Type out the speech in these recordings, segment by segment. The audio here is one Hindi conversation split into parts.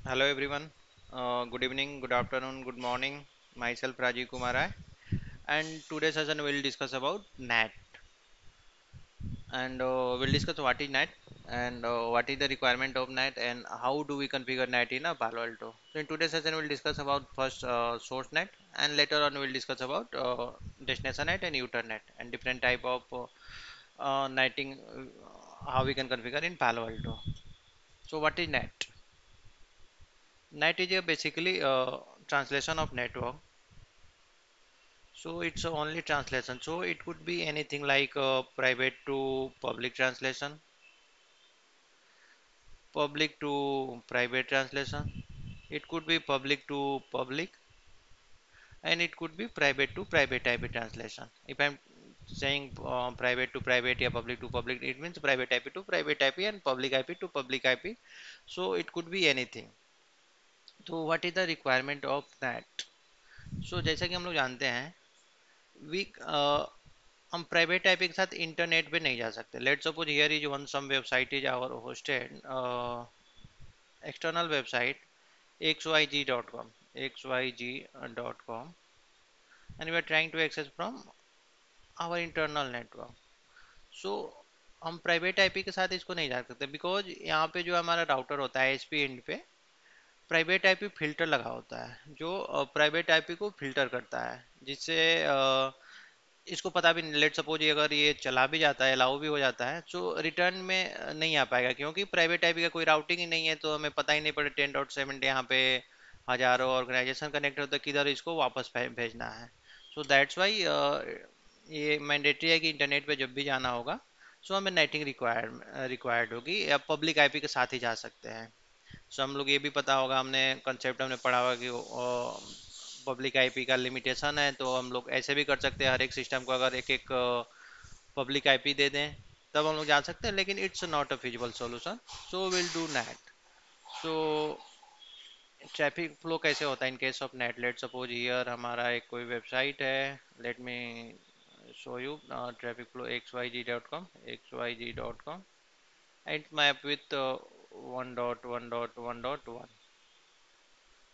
Hello everyone. Good evening, good afternoon, good morning. Myself Rajiv Kumar Rai, and today's session will discuss about NAT, and we'll discuss what is NAT and what is the requirement of NAT and how do we configure NAT in a Palo Alto. So in today's session we'll discuss about first source NAT, and later on we'll discuss about destination NAT and user NAT and different type of NATing, how we can configure in Palo Alto. So what is NAT? NAT is a basically translation of network. So it's only translation. So it could be anything like private to public translation, public to private translation. It could be public to public, and it could be private to private IP translation. If I'm saying private to private or public to public, it means private IP to private IP and public IP to public IP. So it could be anything. So what is the requirement of that? So जैसा कि हम लोग जानते हैं, we हम प्राइवेट आईपी के साथ इंटरनेट पे नहीं जा सकते. Let's suppose here is one some website is our hosted external website xyg.com xyg.com and we are trying to access from our internal network. So हम प्राइवेट आईपी के साथ इसको नहीं जा सकते बिकॉज यहाँ पे जो हमारा राउटर होता है एसपी एंड पे प्राइवेट आईपी फिल्टर लगा होता है जो प्राइवेट आईपी को फिल्टर करता है जिससे इसको पता भी नहीं. लेट सपोज ये अगर ये चला भी जाता है अलाउ भी हो जाता है तो रिटर्न में नहीं आ पाएगा क्योंकि प्राइवेट आईपी का कोई राउटिंग ही नहीं है. तो हमें पता ही नहीं पड़े 10.7 यहाँ पे हजारों ऑर्गेनाइजेशन कनेक्ट होता है किधर इसको वापस भेजना है. सो दैट्स वाई ये मैंडेटरी है कि इंटरनेट पे जब भी जाना होगा सो हमें नेटिंग रिक्वायर्ड होगी या पब्लिक आईपी के साथ ही जा सकते हैं. सो हम लोग ये भी पता होगा हमने कंसेप्ट हमने पढ़ा होगा कि पब्लिक आईपी का लिमिटेशन है. तो हम लोग ऐसे भी कर सकते हैं हर एक सिस्टम को अगर एक एक पब्लिक आईपी दे दें तब हम लोग जा सकते हैं लेकिन it's not a feasible solution. So will do net. So traffic flow कैसे होता है in case of net. Let suppose here हमारा एक कोई वेबसाइट है. Let me show you traffic flow xyg.com xyg.com and it's map with 1.1.1.1.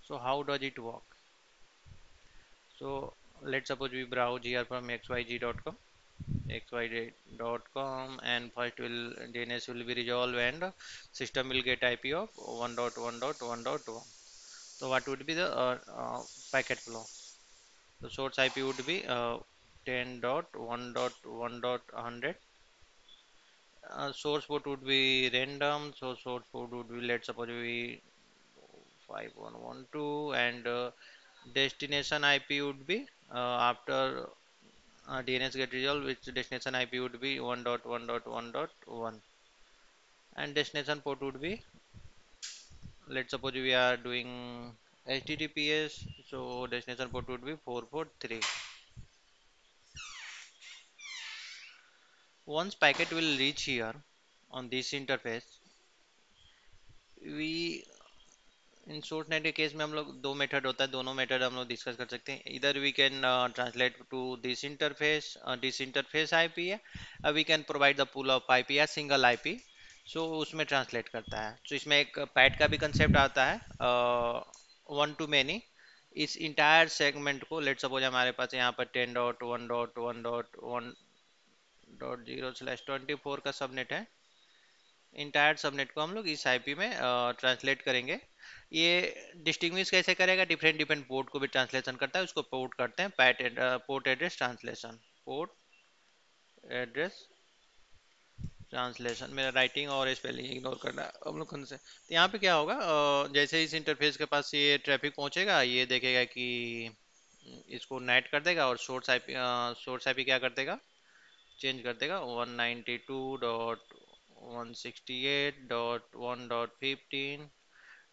So how does it work? So let's suppose we browse here from xyg.com xyz.com and first will DNS will be resolved and system will get IP of 1.1.1.1. So what would be the packet flow? The source IP would be 10.1.1.100. Source port would be random, so source port would be, let's suppose we 5112, and destination IP would be after DNS get resolved, which destination IP would be 1.1.1.1, and destination port would be, let's suppose we are doing HTTPS, so destination port would be 443. Once packet will reach here on this interface, we in source net के केस में हम लोग दो मेथड होता है. दोनों मेथड हम लोग डिस्कस कर सकते हैं. इधर we can translate to this interface IP है. We can provide the pool of IP या सिंगल आईपी. सो उसमें ट्रांसलेट करता है. तो इसमें एक पैट का भी कंसेप्ट आता है वन टू मैनी. इस इंटायर सेगमेंट को लेट सपोज हमारे पास यहाँ पर 10.1.1.1.0/24 का सबनेट है. इंटायर सबनेट को हम लोग इस आईपी में ट्रांसलेट करेंगे. ये डिस्टिंग्विश कैसे करेगा? डिफरेंट डिफरेंट पोर्ट को भी ट्रांसलेशन करता है. उसको पोर्ट करते हैं port address translation. Port address translation. मेरा राइटिंग और स्पेलिंग इग्नोर करना हम लोग से. तो यहाँ पे क्या होगा, जैसे इस इंटरफेस के पास ये ट्रैफिक पहुंचेगा ये देखेगा कि इसको नेट कर देगा और सोर्स आईपी क्या कर देगा, चेंज कर देगा 192.168.1.15.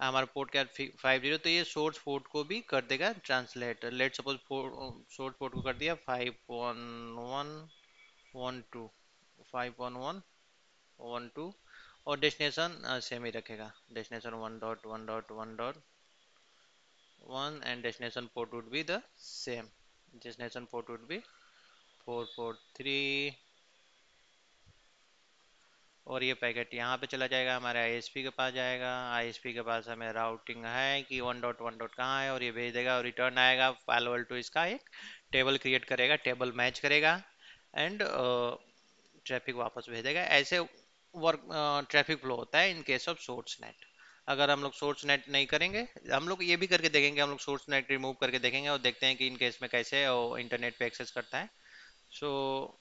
हमारा पोर्ट क्या 50. तो ये सोर्स पोर्ट को भी कर देगा translate. Let suppose source port को कर दिया 51112 51112 और डेस्टिनेशन सेम ही रखेगा. Destination 1.1.1.1 and destination port would be the same. Destination port would be 443 और ये पैकेट यहाँ पे चला जाएगा, हमारे आईएसपी के पास जाएगा। आईएसपी के पास हमें राउटिंग है कि 1.1 कहाँ है, और ये भेज देगा और रिटर्न आएगा। पालो अल्टो इसका एक टेबल क्रिएट करेगा, टेबल मैच करेगा एंड ट्रैफिक वापस भेज देगा। ऐसे वर्क ट्रैफिक फ्लो होता है in case of source net. अगर हम लोग सोर्स नेट नहीं करेंगे, हम लोग ये भी करके देखेंगे, हम लोग सोर्स नेट रिमूव करके देखेंगे और देखते हैं कि इन केस में कैसे इंटरनेट पे एक्सेस करता है। सो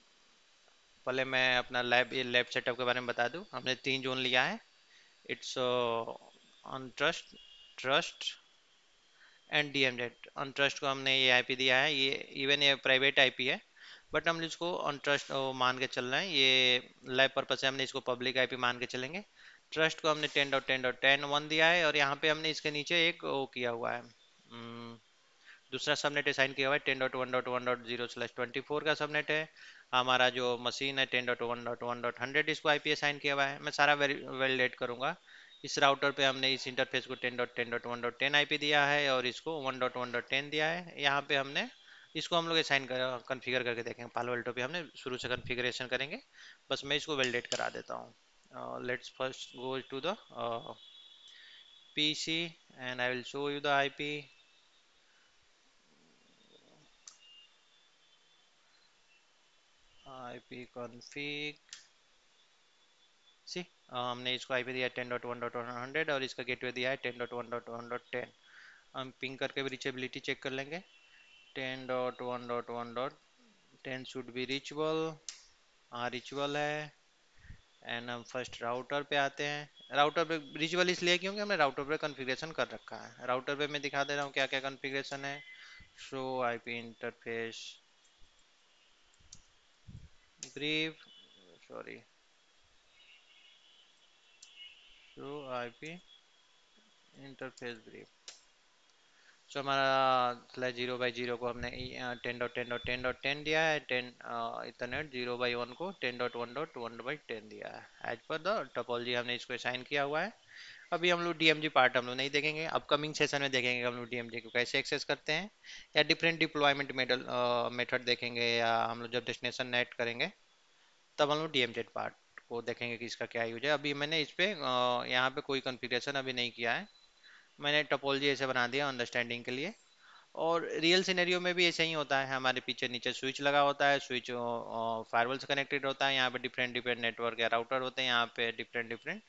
पहले मैं अपना लैब सेटअप के बारे में बता दूं। हमने 3 जोन लिया है। It's on trust, trust and DMZ. Untrust को हमने ये आईपी दिया है, ये इवन ये प्राइवेट आईपी है, बट हम इसको अनट्रस्ट मान के चल रहे हैं। ये लैब पर्पज से हमने इसको पब्लिक आईपी मान के चलेंगे। ट्रस्ट को हमने 10.10.10 दिया है, और यहाँ पे हमने इसके नीचे एक वो किया हुआ है, दूसरा सबनेट असाइन किया हुआ है। 10.1.1.0/24 का सबनेट है। हमारा जो मशीन है 10.1.1.100 इसको आईपी असाइन किया हुआ है। मैं सारा वैलिडेट करूंगा। इस राउटर पे हमने इस इंटरफेस को 10.10.1.10 आईपी दिया है, और इसको 1.1.10 दिया है। यहाँ पे हमने इसको हम लोग असाइन कॉन्फ़िगर करके देखेंगे। पालो अल्टो पे हमने शुरू से कॉन्फ़िगरेशन करेंगे। बस मैं इसको वैलिडेट करा देता हूँ। Let's first go to the PC and I will show you the IP. IP config C, हमने इसको आईपी दिया 10.1.100 और इसका गेटवे दिया है 10.1.1.10। हम पिंग करके भी रीचेबिलिटी चेक कर लेंगे। 10.1.1.10 शुड बी रीचेबल। हाँ रीचेबल है। एंड हम फर्स्ट राउटर पे आते हैं। राउटर पे रीचेबल इसलिए क्योंकि हमने राउटर पे कॉन्फ़िगरेशन कर रखा है। राउटर पे मैं दिखा दे रहा हूँ क्या क्या कॉन्फ़िगरेशन है। Show IP interface brief, sorry, show IP interface brief. So हमारा /0/0 को हमने 10.10.10.10 दिया है। 10 इथरनेट 0/1 को 10.1.1/10 दिया है। एज पर द टोपोलॉजी हमने इसको असाइन किया हुआ है। अभी हम लोग डीएमजी पार्ट हम लोग नहीं देखेंगे, अपकमिंग सेशन में देखेंगे हम लोग डीएमजी को कैसे एक्सेस करते हैं, या डिफरेंट डिप्लॉयमेंट मेथड देखेंगे, या हम लोग जब डेस्टिनेशन नेट करेंगे तब हम लोग डीएमजेड पार्ट को देखेंगे कि इसका क्या यूज है। अभी मैंने इस पे यहाँ पे कोई कॉन्फ़िगरेशन अभी नहीं किया है। मैंने टोपोलॉजी ऐसे बना दिया अंडरस्टैंडिंग के लिए। और रियल सिनेरियो में भी ऐसे ही होता है। हमारे पीछे नीचे स्विच लगा होता है, स्विच फायरवॉल से कनेक्टेड होता है। यहाँ पे डिफरेंट डिफरेंट नेटवर्क या राउटर होते हैं। यहाँ पे डिफरेंट डिफरेंट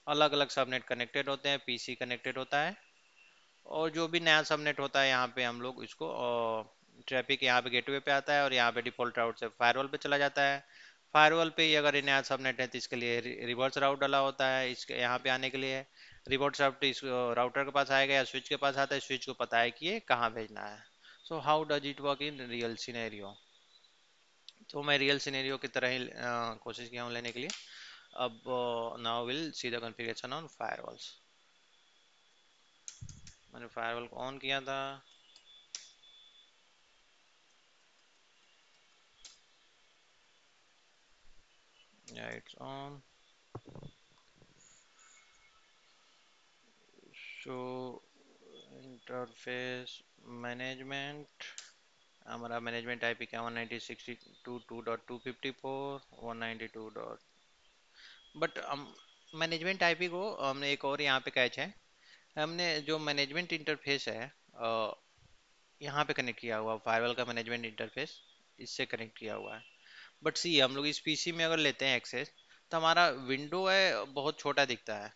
अलग अलग सबनेट कनेक्टेड होते हैं, पीसी कनेक्टेड होता है। और जो भी नया सबनेट होता है यहाँ पे हम लोग इसको ट्रैफिक यहाँ पे गेटवे पे आता है, और यहाँ पे डिफॉल्ट राउट से फायरवॉल पे चला जाता है। फायरवॉल पे ही अगर ये नया सबनेट है तो इसके लिए रिवर्स राउट डाला होता है इसके यहाँ पे आने के लिए। रिवर्स राउट इस राउटर के पास आएगा या स्विच के पास आता है, स्विच को पता है कि ये कहाँ भेजना है। So how does it work in real scenario. तो मैं रियल सिनेरियो की तरह ही कोशिश किया हूँ लेने के लिए। अब now will see the configuration on firewalls. मैंने फायरवॉल को ऑन किया था। Yeah, it's on. So interface management, हमारा मैनेजमेंट आईपी क्या 192.168.2.254 192 डॉट। बट हम मैनेजमेंट आईपी को हमने एक और यहाँ पे कैच है। हमने जो मैनेजमेंट इंटरफेस है यहाँ पे कनेक्ट किया हुआ फायरवॉल का मैनेजमेंट इंटरफेस, इससे कनेक्ट किया हुआ है। बट सी हम लोग इस पीसी में अगर लेते हैं एक्सेस, तो हमारा विंडो है बहुत छोटा दिखता है।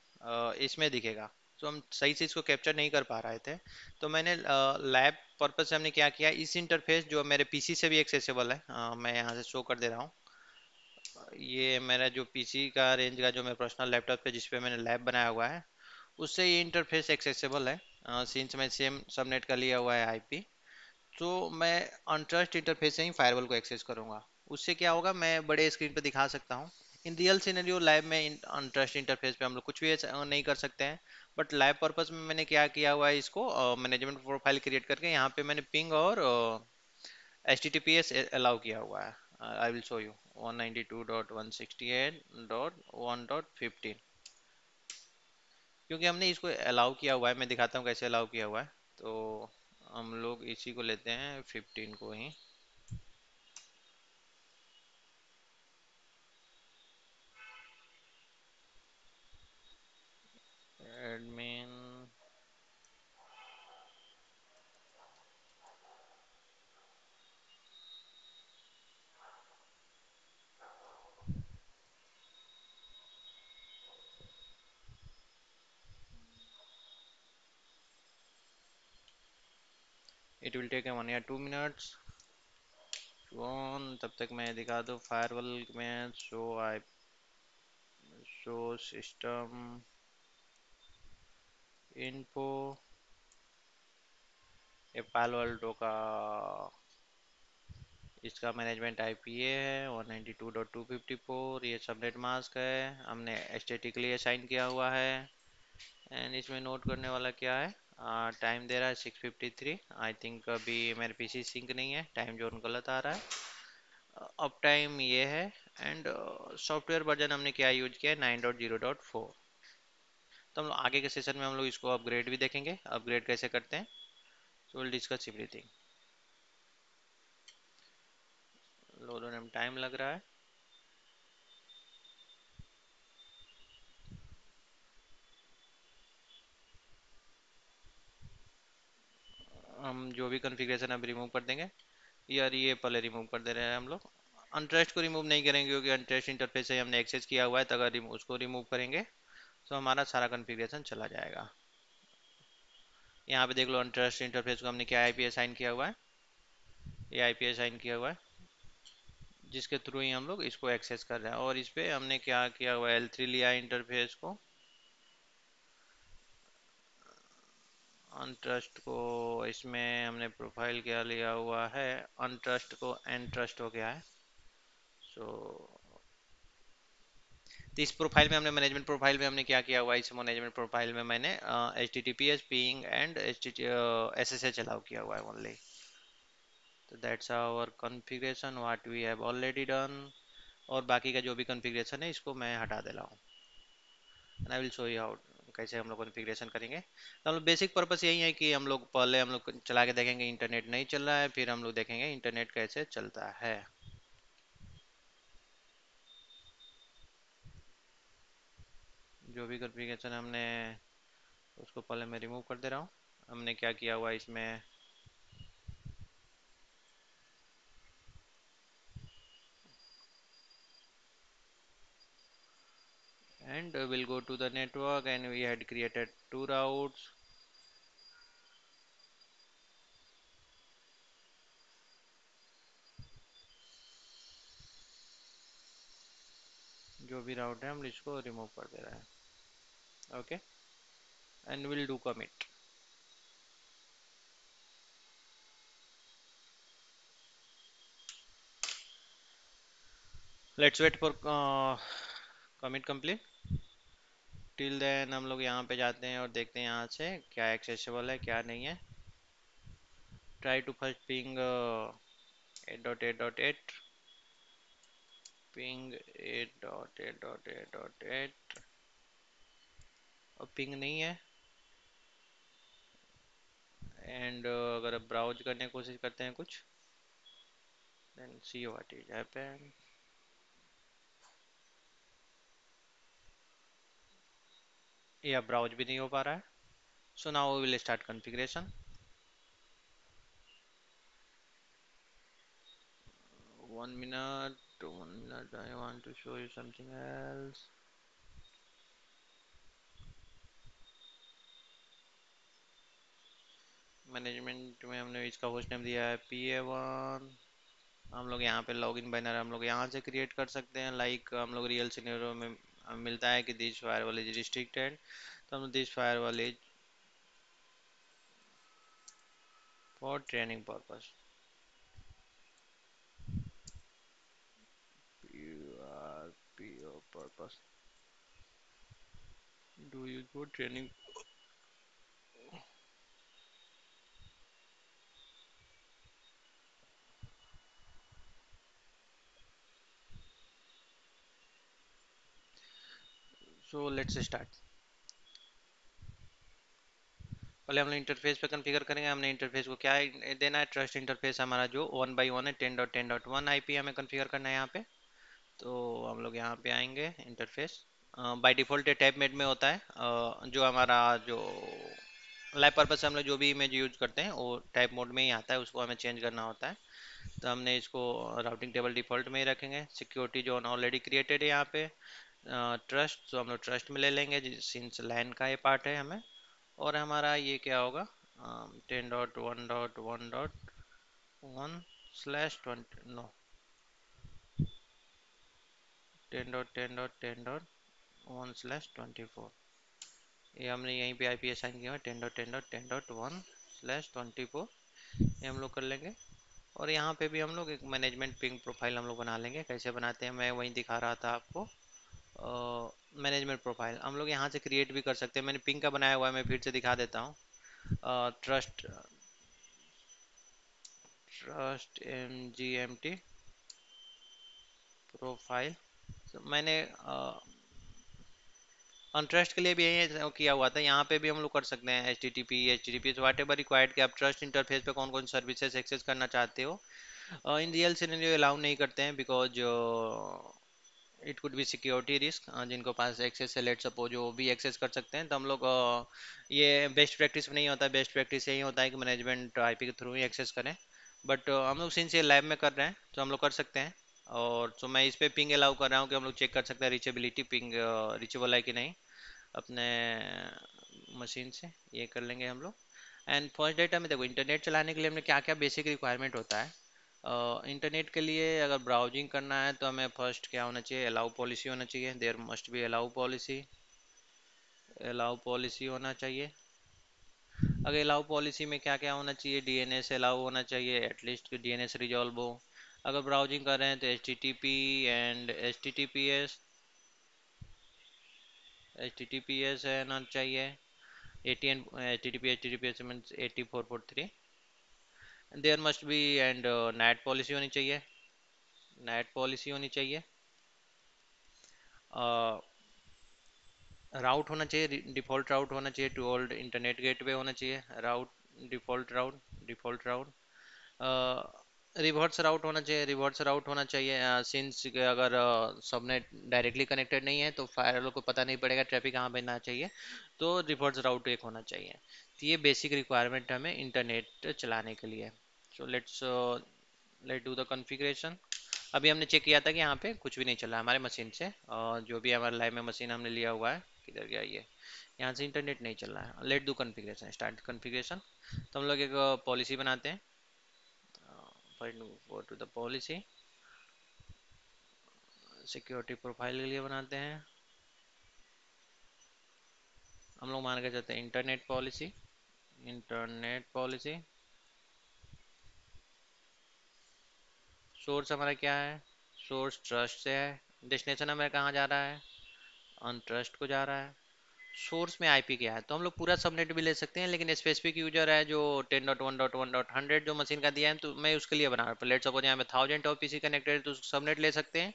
इसमें दिखेगा, तो हम सही से इसको कैप्चर नहीं कर पा रहे थे। तो मैंने लैब पर्पज से हमने क्या किया, इस इंटरफेस जो मेरे पीसी से भी एक्सेसिबल है, मैं यहाँ से शो कर दे रहा हूँ। ये मेरा जो पीसी का रेंज का जो मेरा पर्सनल लैपटॉप है जिस पे मैंने लैब बनाया हुआ है, उससे ये इंटरफेस एक्सेसिबल है। सिंस मैं सेम सबनेट का लिया हुआ है आईपी, तो मैं अनट्रस्ट इंटरफेस से ही फायरवॉल को एक्सेस करूंगा। उससे क्या होगा, मैं बड़े स्क्रीन पर दिखा सकता हूँ। इन रियल सिनेरियो लैब में अनट्रस्ट इंटरफेस पे हम लोग कुछ भी ऐसा नहीं कर सकते हैं। बट लैब पर्पस में मैंने क्या किया हुआ है, इसको मैनेजमेंट प्रोफाइल क्रिएट करके यहाँ पे मैंने पिंग और H T T P S allow किया हुआ है। आई विल शो यू 192.168.1.15, क्योंकि हमने इसको अलाउ किया हुआ है। मैं दिखाता हूँ कैसे अलाउ किया हुआ है। तो हम लोग इसी को लेते हैं 15 को ही। admin it will take a 1 or 2 minutes to on तब तक मैं दिखा दूँ फायरवॉल में शो सिस्टम इन्फो ये पालो अल्टो का इसका मैनेजमेंट आईपीए है 192.254 ये सबनेट मास्क है हमने एस्थेटिकली असाइन किया हुआ है एंड इसमें नोट करने वाला क्या है टाइम दे रहा है 6:53 आई थिंक अभी मेरे पीसी सिंक नहीं है टाइम जोन गलत आ रहा है अप टाइम ये है एंड सॉफ्टवेयर वर्जन हमने क्या यूज किया है 9.0.4 तो हम लोग आगे के सेशन में हम लोग इसको अपग्रेड भी देखेंगे अपग्रेड कैसे करते हैं so will discuss everything load होने में टाइम लग रहा है हम जो भी कॉन्फ़िगरेशन अब रिमूव कर देंगे यार ये पहले रिमूव कर दे रहे हैं हम लोग अनट्रस्ट को रिमूव नहीं करेंगे क्योंकि अनट्रस्ट इंटरफेस से हमने एक्सेस किया हुआ है तो अगर उसको रिमूव करेंगे तो हमारा सारा कॉन्फ़िगरेशन चला जाएगा यहाँ पे देख लो अनट्रस्ट इंटरफेस को हमने क्या आईपी असाइन किया हुआ है ये आईपी असाइन किया हुआ है जिसके थ्रू ही हम लोग इसको एक्सेस कर रहे हैं और इस पे हमने क्या किया हुआ है L3 लिया इंटरफेस को अनट्रस्ट को इसमें हमने प्रोफाइल क्या लिया हुआ है अनट्रस्ट को एनट्रस्ट हो गया है सो तो इस प्रोफाइल में हमने मैनेजमेंट प्रोफाइल में हमने क्या किया हुआ है इस मैनेजमेंट प्रोफाइल में मैंने H T T P S ping and S S H allow किया हुआ है ओनली तो that's our configuration what we have already done और बाकी का जो भी कॉन्फ़िगरेशन है इसको मैं हटा दे रहा हूँ and I will show you how कैसे हम लोग कॉन्फ़िगरेशन करेंगे तो हम लोग बेसिक पर्पस यही है कि हम लोग पहले हम लोग चला के देखेंगे इंटरनेट नहीं चल रहा है फिर हम लोग देखेंगे इंटरनेट कैसे चलता है जो भी कॉन्फ़िगरेशन हमने उसको पहले मैं रिमूव कर दे रहा हूँ हमने क्या किया हुआ है इसमें and we'll go to the network and we had created two routes जो भी राउट है हम इसको रिमूव कर दे रहे हैं okay and will do commit let's wait for commit complete till then हम लोग यहाँ पे जाते हैं और देखते हैं यहाँ से क्या एक्सेसिबल है क्या नहीं है try to first ping 8.8.8 ping 8.8.8.8 और पिंग नहीं है एंड अगर ब्राउज करने की कोशिश करते हैं कुछ then see what is happen या ब्राउज भी नहीं हो पा रहा है so now we will start configuration 1 minute I want to show you something else management में हमने इसका होस्ट नेम दिया है PA1 हम लोग यहाँ पे लॉगिन बैनर हम लोग यहाँ से क्रिएट कर सकते हैं लाइक हम लोग रियल सिनेरियो में मिलता है कि दिस फायरवॉल इज रिस्ट्रिक्टेड तो हम this firewall is for training purpose PRPO purpose do use for training so let's start पहले हम लोग इंटरफेस पे कॉन्फ़िगर करेंगे हमने इंटरफेस को क्या देना है ट्रस्ट इंटरफेस हमारा जो 1 by 1 है 10.10.1 आईपी हमें कॉन्फ़िगर करना है यहाँ पे तो हम लोग यहाँ पे आएंगे इंटरफेस बाय डिफ़ॉल्ट ये टाइप मेड में होता है। जो हमारा जो लैब पर्पस से हम लोग जो भी इमेज यूज करते हैं वो टाइप मोड में ही आता है, उसको हमें चेंज करना होता है। तो हमने इसको राउटिंग टेबल डिफ़ॉल्ट में ही रखेंगे। सिक्योरिटी जोन ऑलरेडी क्रिएटेड है यहाँ पे। ट्रस्ट तो हम लोग ट्रस्ट में ले लेंगे सिंस लैन का ये पार्ट है हमें। और हमारा ये क्या होगा, 10.1.1.1/20, नो 10.10.10.1/24। ये हमने यहीं पे आईपी असाइन किया है 10.10.10.1/24। ये हम लोग कर लेंगे। और यहाँ पे भी हम लोग एक मैनेजमेंट पिंग प्रोफाइल हम लोग बना लेंगे। कैसे बनाते हैं मैं वहीं दिखा रहा था आपको। मैनेजमेंट प्रोफाइल हम लोग यहाँ से क्रिएट भी कर सकते हैं। मैंने पिंग का बनाया हुआ है, मैं फिर से दिखा देता हूँ। Trust trust MGMT profile. मैंने ट्रस्ट के लिए भी यही किया हुआ था। यहाँ पे भी हम लोग कर सकते हैं HTTP वाट एवर रिक्वायर्ड कि आप ट्रस्ट इंटरफेस पे कौन कौन सर्विसेज एक्सेस करना चाहते हो। इन रियल सिनेरियो अलाउ नहीं करते हैं because it could be security risk. जिनको पास एक्सेस है लेट सपोज वो भी एक्सेस कर सकते हैं। तो हम लोग ये बेस्ट प्रैक्टिस नहीं होता है। बेस्ट प्रैक्टिस यही होता है कि मैनेजमेंट आईपी के थ्रू ही एक्सेस करें। बट हम लोग सिंस ये लैब में कर रहे हैं तो हम लोग कर सकते हैं। और तो मैं इस पे पिंग अलाउ कर रहा हूँ कि हम लोग चेक कर सकते हैं रीचेबिलिटी, पिंग रीचेबल है कि नहीं अपने मशीन से। ये कर लेंगे हम लोग। एंड फर्स्ट डेटा में देखो इंटरनेट चलाने के लिए हमें क्या क्या बेसिक रिक्वायरमेंट होता है। इंटरनेट के लिए अगर ब्राउजिंग करना है तो हमें फर्स्ट क्या होना चाहिए, अलाउ पॉलिसी होना चाहिए। There must be allow policy. Allow policy होना चाहिए। अगर अलाउ पॉलिसी में क्या क्या होना चाहिए, DNS अलाउ होना चाहिए, एटलीस्ट कि DNS रिजॉल्व हो। अगर ब्राउजिंग कर रहे हैं तो HTTP एंड HTTPS होना चाहिए। ATN HTTPS means 8443। There must be and net policy होनी चाहिए। नेट पॉलिसी होनी चाहिए। राउट होना चाहिए, डिफ़ॉल्ट राउट होना चाहिए। टू ओल्ड इंटरनेट गेटवे होना चाहिए। राउट डिफ़ॉल्ट राउट रिवर्स राउट होना चाहिए। रिवर्स राउट होना चाहिए सिंस अगर सबनेट डायरेक्टली कनेक्टेड नहीं है तो फायरवॉल को पता नहीं पड़ेगा ट्रैफिक कहाँ भेजना चाहिए। तो रिवर्स राउट एक होना चाहिए। तो ये बेसिक रिक्वायरमेंट हमें इंटरनेट चलाने के लिए। So let do the configuration. अभी हमने चेक किया था कि यहाँ पे कुछ भी नहीं चला हमारे मशीन से। और जो भी हमारे लाइव में मशीन हमने लिया हुआ है, किधर गया ये, यहाँ से इंटरनेट नहीं चल रहा है। Let do configuration, start configuration. तो हम लोग एक पॉलिसी बनाते हैं। Go to the policy, security profile के लिए बनाते हैं। हम लोग मान के चलते हैं internet policy. Internet policy source हमारा क्या है, सोर्स ट्रस्ट से है। डेस्टिनेशन हमारा कहाँ जा रहा है, अनट्रस्ट को जा रहा है। सोर्स में आईपी क्या है, तो हम लोग पूरा सबनेट भी ले सकते हैं, लेकिन स्पेसिफिक यूजर है जो 10.1.1.100 जो मशीन का दिया है तो मैं उसके लिए बना रहा हूँ। लेट सपोज यहाँ पे 1000 और पीसी कनेक्टेड है तो सबनेट ले सकते हैं।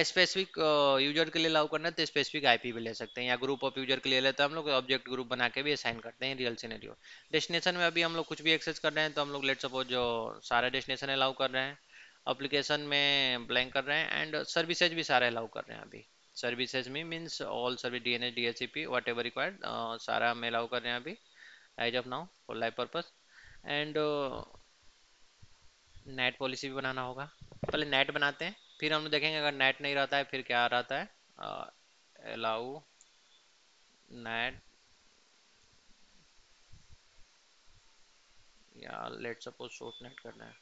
स्पेसिफिक यूजर के लिए अलाउ करना है तो स्पेसिफिक आईपी भी ले सकते हैं, या ग्रुप ऑफ यूजर के लिए लेते हैं हम लोग ऑब्जेक्ट ग्रुप बना के भी असाइन करते हैं रियल सिनेरियो। डेस्टिनेशन में अभी हम लोग कुछ भी एक्सेस कर रहे हैं तो हम लोग लेट सपोज जो सारे डेस्टिनेशन अलाउ कर रहे हैं। एप्लीकेशन में ब्लैंक कर रहे हैं एंड सर्विसेज भी सारे अलाउ कर रहे हैं अभी। सर्विसेज में means all service DNS DHCP what ever required सारा हम अलाउ कर रहे हैं अभी as of now for live purpose. And net policy भी बनाना होगा। पहले नेट बनाते हैं फिर हम लोग देखेंगे अगर नेट नहीं रहता है फिर क्या रहता है। अलाउ नेट, या लेट सपोज शॉर्ट नेट करना है,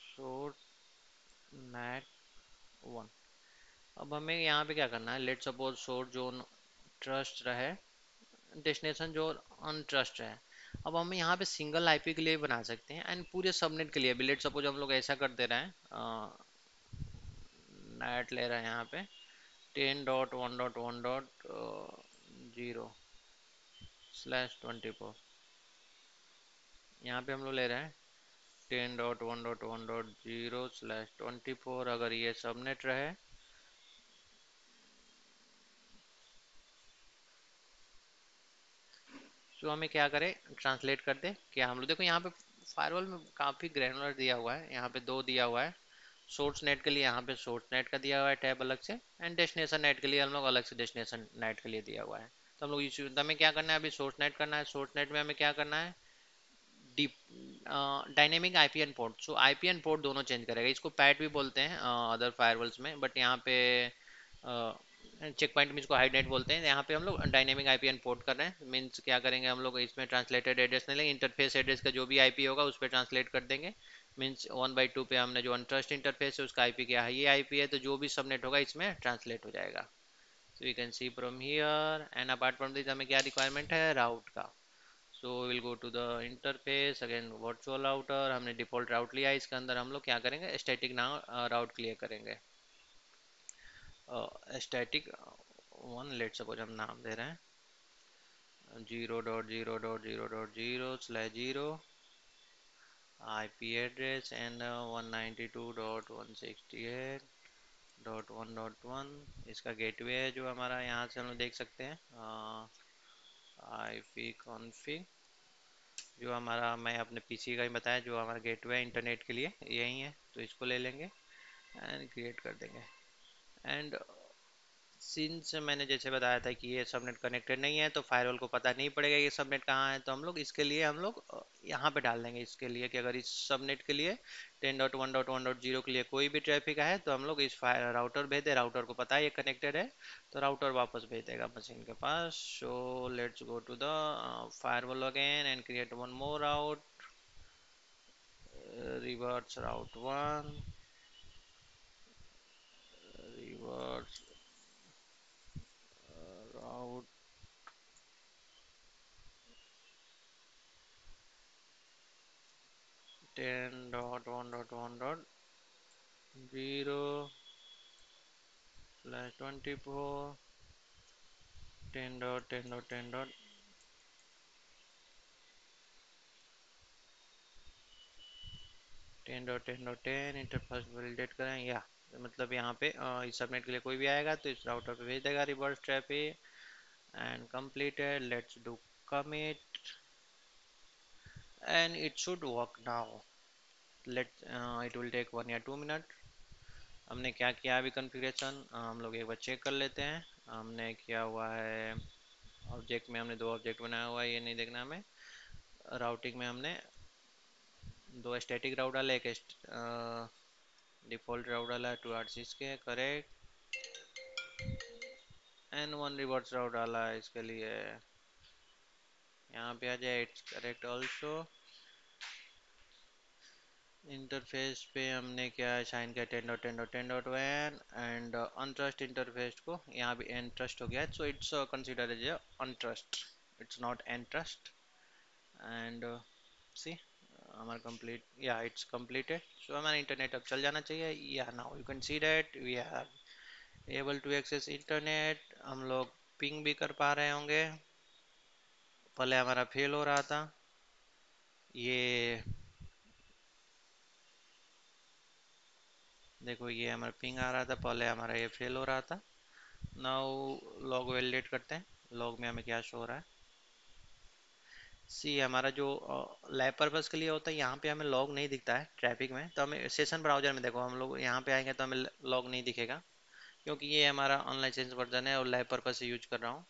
शॉर्ट नेट 1। अब हमें यहाँ पे क्या करना है, let suppose short zone trust रहे, डेस्टिनेशन जो अनट्रस्ट है। अब हम यहाँ पे सिंगल आईपी के लिए बना सकते हैं एंड पूरे सबनेट के लिए भी। लेट सपोज हम लोग ऐसा कर दे रहे हैं, नेट ले रहे हैं यहाँ पे 10.1.1.0/24। यहाँ पे हम लोग ले रहे हैं 10.1.1.0/24। अगर ये सबनेट रहे तो हमें क्या करें, ट्रांसलेट कर दे क्या हम लोग। देखो यहाँ पे फायरवॉल में काफ़ी ग्रैनुलर दिया हुआ है, यहाँ पे 2 दिया हुआ है सोर्स नेट के लिए यहाँ पे सोर्स नेट का दिया हुआ है टैब अलग से, एंड डेस्टिनेशन नेट के लिए हम लोग अलग से डेस्टिनेशन नेट के लिए दिया हुआ है। तो हम लोग इस हमें क्या करना है, अभी सोर्स नेट करना है। सोर्स नेट में हमें क्या करना है, डीप डायनेमिक आईपीएन पोर्ट। सो आईपीएन पोर्ट दोनों चेंज करेगा, इसको पैट भी बोलते हैं अदर फायरवॉल्स में, बट यहाँ पे चेक पॉइंट में इसको हाइड नेट बोलते हैं। यहाँ पे हम लोग डायनेमिक आईपीएन पोर्ट कर रहे हैं। मीन्स क्या करेंगे हम लोग, इसमें ट्रांसलेटेड एड्रेस नहीं लेंगे, इंटरफेस एड्रेस का जो भी आईपी होगा उस पर ट्रांसलेट कर देंगे। मीन्स 1/2 पे हमने जो अनट्रस्ट इंटरफेस है उसका आईपी क्या है, ये आईपी है, तो जो भी सबनेट होगा इसमें ट्रांसलेट हो जाएगा। So you can see from here, and apart from this हमें क्या रिक्वायरमेंट है, राउट का। So will go to the interface again, virtual router, हमने डिफॉल्ट राउट लिया है, इसके अंदर हम लोग क्या करेंगे, स्टैटिक नाउ राउट क्लियर करेंगे। स्टैटिक वन, लेट सपोज हम नाम दे रहे हैं 0.0.0.0/0 IP एड्रेस एंड 192.168.1.1 इसका गेटवे है जो हमारा, यहाँ से हम लोग देख सकते हैं IP config, जो हमारा मैं अपने पीसी का ही बताया, जो हमारा गेटवे इंटरनेट के लिए यही है, तो इसको ले लेंगे एंड क्रिएट कर देंगे। एंड सिंस मैंने जैसे बताया था कि ये सबनेट कनेक्टेड नहीं है, तो फायरवॉल को पता नहीं पड़ेगा ये सबनेट कहाँ है, तो हम लोग इसके लिए हम लोग यहाँ पे डाल देंगे इसके लिए कि अगर इस सबनेट के लिए 10.1.1.0 के लिए कोई भी ट्रैफिक है तो हम लोग इस राउटर भेज दे, राउटर को पता है ये कनेक्टेड है, तो राउटर वापस भेज देगा मशीन के पास। So let's go to the firewall again and create one more route, reverse route 1, reverse route 10.1.1.0/24 10.10.10 interface validate करें, या मतलब यहाँ पे इस सबनेट के लिए कोई भी आएगा तो इस राउटर पे भेज देगा reverse traffic and completed, let's do commit and it should work now। let it will take 1 या 2 मिनट। हमने क्या किया अभी कॉन्फ़िगरेशन हम लोग एक बार चेक कर लेते हैं। हमने किया हुआ है ऑब्जेक्ट में, हमने 2 ऑब्जेक्ट बनाया हुआ है, ये नहीं देखना हमें। राउटिंग में हमने 2 स्टैटिक राउट डाला, एक डिफ़ॉल्ट राउट डाला है 2 RCs के करेक्ट, एंड 1 रिवर्स राउट डाला है इसके लिए, यहाँ पे आ जाए इट्स करेक्ट ऑल्सो। इंटरफेस पे हमने क्या साइन किया 10.10.10.1 एंड अनट्रस्ट इंटरफेस को यहाँ भी एनट्रस्ट हो गया है, so it's consider as untrust, it's not entrust. And see हमारा कंप्लीट, या इट्स कंप्लीटेड। सो हमारा इंटरनेट अब चल जाना चाहिए। या now you can see that we are able to access internet. हम लोग पिंग भी कर पा रहे होंगे, पहले हमारा फेल हो रहा था ये, देखो ये हमारा पिंग आ रहा था, पहले हमारा ये फेल हो रहा था। नाउ लॉग वैलिडेट करते हैं, लॉग में हमें क्या शो हो रहा है। सी हमारा जो लैब पर्पस के लिए होता है, यहाँ पे हमें लॉग नहीं दिखता है ट्रैफिक में, तो हमें सेशन ब्राउजर में देखो, हम लोग यहाँ पे आएंगे तो हमें लॉग नहीं दिखेगा, क्योंकि ये हमारा अनलाइसेंस वर्जन है और लैब पर्पस से यूज कर रहा हूँ।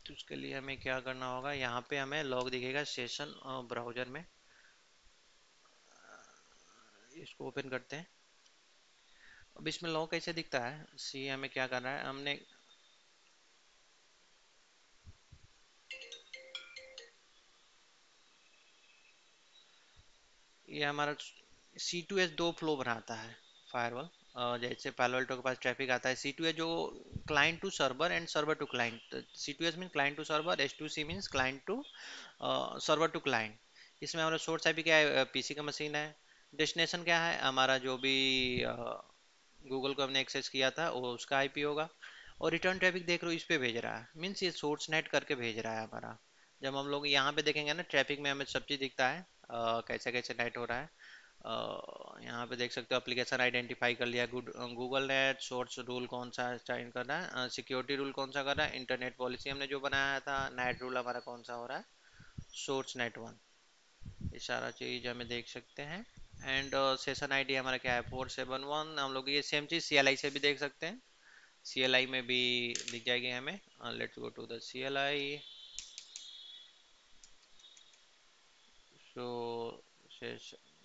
तो उसके लिए हमें क्या करना होगा, यहाँ पे हमें लॉग दिखेगा सेशन ब्राउजर में, इसको ओपन करते हैं। अब इसमें लॉग कैसे दिखता है, सी हमें क्या करना है, हमने ये हमारा C2S 2 फ्लो बनाता है फायरवॉल। जैसे पालो अल्टो के पास ट्रैफिक आता है, C2S जो client to server and server to client, C2S mean client to server, S2C means client to server to client. इसमें हमारा सोर्स आईपी क्या है, पीसी का मशीन है। डेस्टिनेशन क्या है, हमारा जो भी गूगल को हमने एक्सेस किया था वो उसका आईपी होगा। और रिटर्न ट्रैफिक देख लो इस पे भेज रहा है, मीन्स ये सोर्स नेट करके भेज रहा है हमारा। जब हम लोग यहाँ पे देखेंगे ना ट्रैफिक में हमें सब चीज़ दिखता है कैसे कैसे नेट हो रहा है। यहाँ पे देख सकते हो एप्लीकेशन आइडेंटिफाई कर लिया, गूगल नेट, सोर्स रूल कौन सा साइन कर रहा है, सिक्योरिटी रूल कौन सा कर रहा है, इंटरनेट पॉलिसी हमने जो बनाया था, नेट रूल हमारा कौन सा हो रहा है, सोर्स नेट 1। ये सारा चीज हमें देख सकते हैं। एंड सेशन आईडी हमारा क्या है, 471। हम लोग ये सेम चीज सीएलआई से भी देख सकते हैं, सीएलआई में भी दिख जाएगी हमें। Let's go to the CLI. So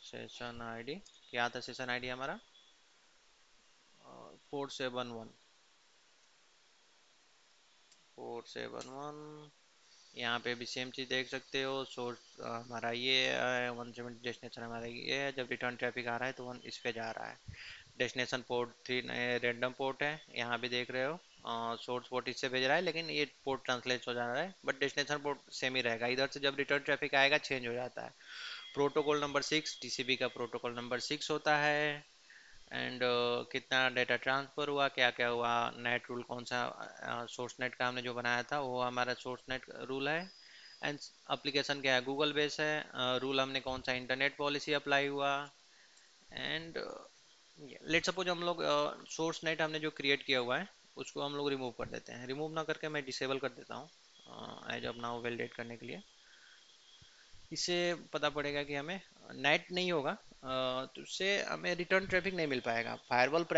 session ID क्या था, सेशन आईडी हमारा 471, 471। यहाँ पे भी सेम चीज़ देख सकते हो। सोर्स हमारा ये है 170, डेस्टिनेशन हमारा ये है। जब रिटर्न ट्रैफिक आ रहा है तो वन इस पे जा रहा है। डेस्टिनेशन पोर्ट 3 रैंडम पोर्ट है, यहाँ भी देख रहे हो। सोर्स पोर्ट इससे भेज रहा है, लेकिन ये पोर्ट ट्रांसलेट हो जा रहा है, बट डेस्टिनेशन पोर्ट सेम ही रहेगा। इधर से जब रिटर्न ट्रैफिक आएगा चेंज हो जाता है। प्रोटोकॉल नंबर 6, टीसीपी का प्रोटोकॉल नंबर 6 होता है। एंड कितना डेटा ट्रांसफ़र हुआ, क्या क्या हुआ, नेट रूल कौन सा, सोर्स नेट का हमने जो बनाया था वो हमारा सोर्स नेट रूल है। एंड एप्लीकेशन क्या है, गूगल बेस है। रूल हमने कौन सा, इंटरनेट पॉलिसी अप्लाई हुआ। एंड लेट सपोज हम लोग सोर्स नेट हमने जो क्रिएट किया हुआ है उसको हम लोग रिमूव कर देते हैं। रिमूव ना करके मैं डिसेबल कर देता हूँ एज ऑफ नाउ वैलिडेट करने के लिए। इससे पता पड़ेगा कि हमें नेट नहीं होगा, तो उससे हमें रिटर्न ट्रैफिक नहीं मिल पाएगा। फायरवॉल